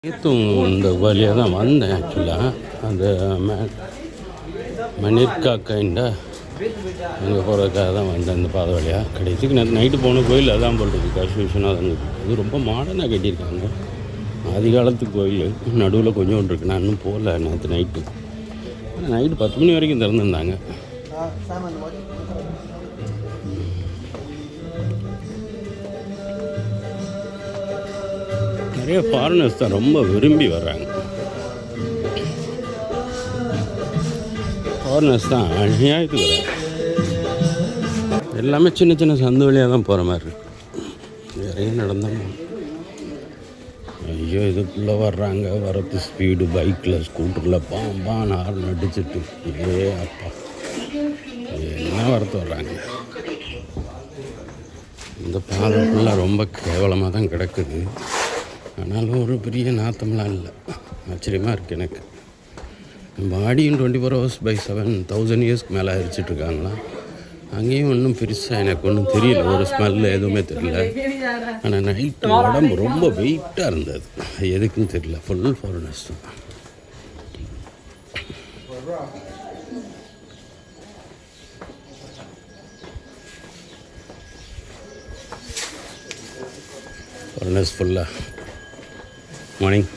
நேற்றும் இந்த வழியாக தான் வந்தேன் ஆக்சுவலாக. அந்த மணிர்காக்கைண்ட அங்கே போகிறதுக்காக தான் வந்தேன் இந்த பாதை வழியாக. கடைசிக்கு நேற்று நைட்டு போன கோயில் அதான் போட்டுருக்கு, காசி விஸ்வநாதன். இது ரொம்ப மாடர்னாக கட்டியிருக்காங்க. ஆதி காலத்து கோயில் நடுவில் கொஞ்சம் ஒன்று இருக்குது. நான் இன்னும் போகல நேற்று நைட்டு. ஆனால் நைட்டு 10 மணி வரைக்கும் திறந்துருந்தாங்க. நிறைய ஃபாரினர்ஸ் தான் ரொம்ப விரும்பி வர்றாங்க. ஃபாரினர்ஸ் தான் அநியாயத்துக்கு வர்றாங்க. எல்லாமே சின்ன சின்ன சந்து வழியாக தான் போகிற மாதிரி இருக்கு. நிறைய நடந்தோம். ஐயோ, இதுக்குள்ளே வர்றாங்க. வரது ஸ்பீடு பைக்கில் ஸ்கூட்டரில் பான் ஹார்ன் அடிச்சுட்டு அப்பா என்ன வரத்து வர்றாங்க. இந்த பாதை ஃபுல்லாக ரொம்ப கேவலமாக தான் கிடக்குது. ஆனாலும் ஒரு பெரிய நாத்தம்லாம் இல்லை. ஆச்சரியமாக இருக்குது எனக்கு. பாடியும் 24 hours by 7 1000 இயர்ஸ்க்கு மேலே அரிச்சிட்ருக்காங்களா. அங்கேயும் ஒன்றும் பெருசாக எனக்கு ஒன்றும் தெரியல. ஒரு ஸ்மெல்லு எதுவுமே தெரியல. ஆனால் நைட்டு உடம்பு ரொம்ப வெயிட்டாக இருந்தது. எதுக்குன்னு தெரியல. ஃபுல் ஃபாரினர்ஸ் தான். ஃபாரினர்ஸ் ஃபுல்லாக. மார்னிங்.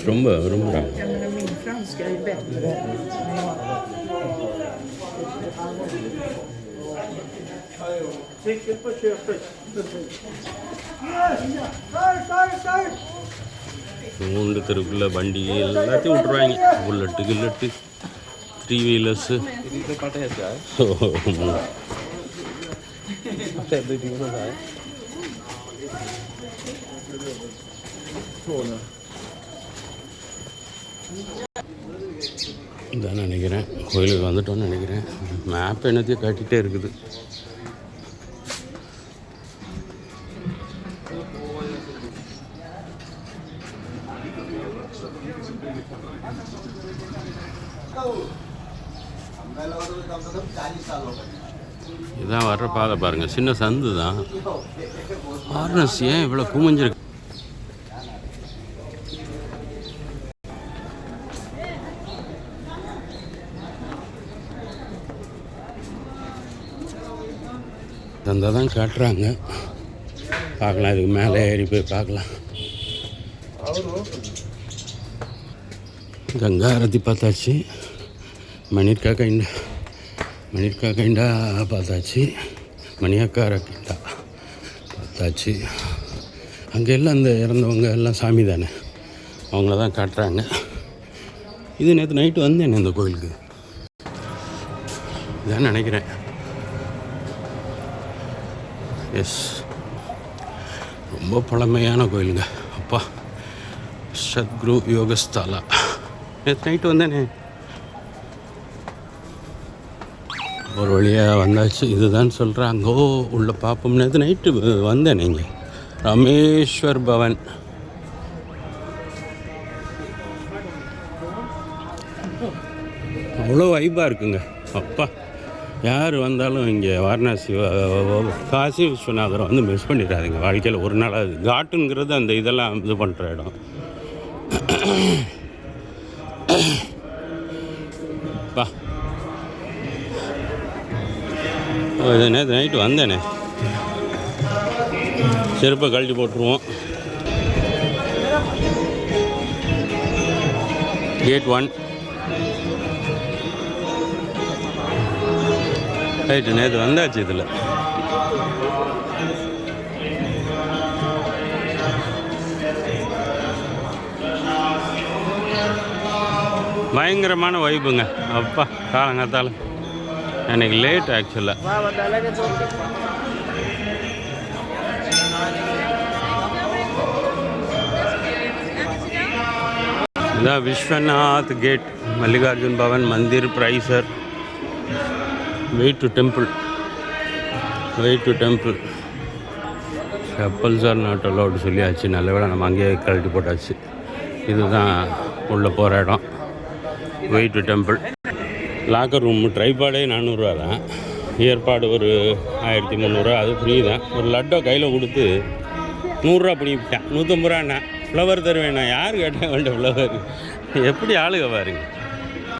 ரொம்ப விரும்புகிறாங்க. மூன்று தெருக்குள்ள வண்டி எல்லாத்தையும் விட்டுருவாங்க. புல்லட்டு கில்லட்டு 3 வீலர்ஸு. இதான் நினைக்கிறேன். கோயிலுக்கு வந்துட்டோன்னு நினைக்கிறேன். மேப் என்னத்தையும் காட்டிகிட்டே இருக்குது. இதான் வர்ற பாதை பாருங்கள். சின்ன சந்து தான். ஃபாரினர்ஸ் ஏன் இவ்வளோ குமிஞ்சிருக்கு? சந்தை தான் காட்டுறாங்க. பார்க்கலாம். இதுக்கு மேலே ஏறி போய் பார்க்கலாம். கங்கா ஆரத்தி பார்த்தாச்சு. மணிர்காக்கைண்டா பார்த்தாச்சு. மணியக்காரக்கிண்டா பார்த்தாச்சு. அங்கே எல்லாம் அந்த இறந்தவங்க எல்லாம் சாமி தானே, அவங்கள தான் காட்டுறாங்க. இது நேற்று நைட்டு வந்தேன் இந்த கோயிலுக்கு. இதான் நினைக்கிறேன். எஸ், ரொம்ப பழமையான கோயிலுங்க. அப்பா, சத்குரு யோகஸ்தாலா. நேற்று நைட்டு வந்தேனே. ஒரு வழியாக வந்தாச்சு. இதுதான் சொல்கிறாங்க. ஓ, உள்ள பார்ப்போம். நேற்று நைட்டு வந்தேன். நீங்கள் ராமேஸ்வர் பவன். அவ்வளோ வைப்பாக இருக்குங்க. அப்பா, யார் வந்தாலும் இங்கே வாரணாசி காசி விஸ்வநாதரை வந்து மிஸ் பண்ணிடாதீங்க. வாழ்க்கையில் ஒரு நாள் அது காட்டுங்கிறது அந்த இதெல்லாம் இது பண்ணுற இடம். பா, நேற்று நைட்டு வந்தேனே. செருப்பை கழட்டி போட்டுருவோம். Gate 1 right. நேற்று வந்தாச்சு. இதில் பயங்கரமான வைப்புங்க. அப்பா, காலங்காத்தால எனக்கு லேட் ஆக்சுவலாக. இதான் விஸ்வநாத் கேட், மல்லிகார்ஜுன் பவன் மந்திர், பிரைசர். way to temple. Chappals are not allowed சொல்லியாச்சு. நல்ல வேளை நம்ம அங்கேயே கழட்டி போட்டாச்சு. இதுதான் உள்ளே போகிற இடம். way to temple. Locker room ட்ரைபாடே 400 தான், ஏற்பாடு ஒரு 1300, அது ஃப்ரீ தான். ஒரு லட்டோ கையில் கொடுத்து 100 பிடிக்கிட்டேன். 150 ரூபாண்ணா. ஃப்ளவர் தருவேண்ணா. யார் கேட்டேன் வேண்ட ஃப்ளவர்? எப்படி ஆளுக பாருங்க.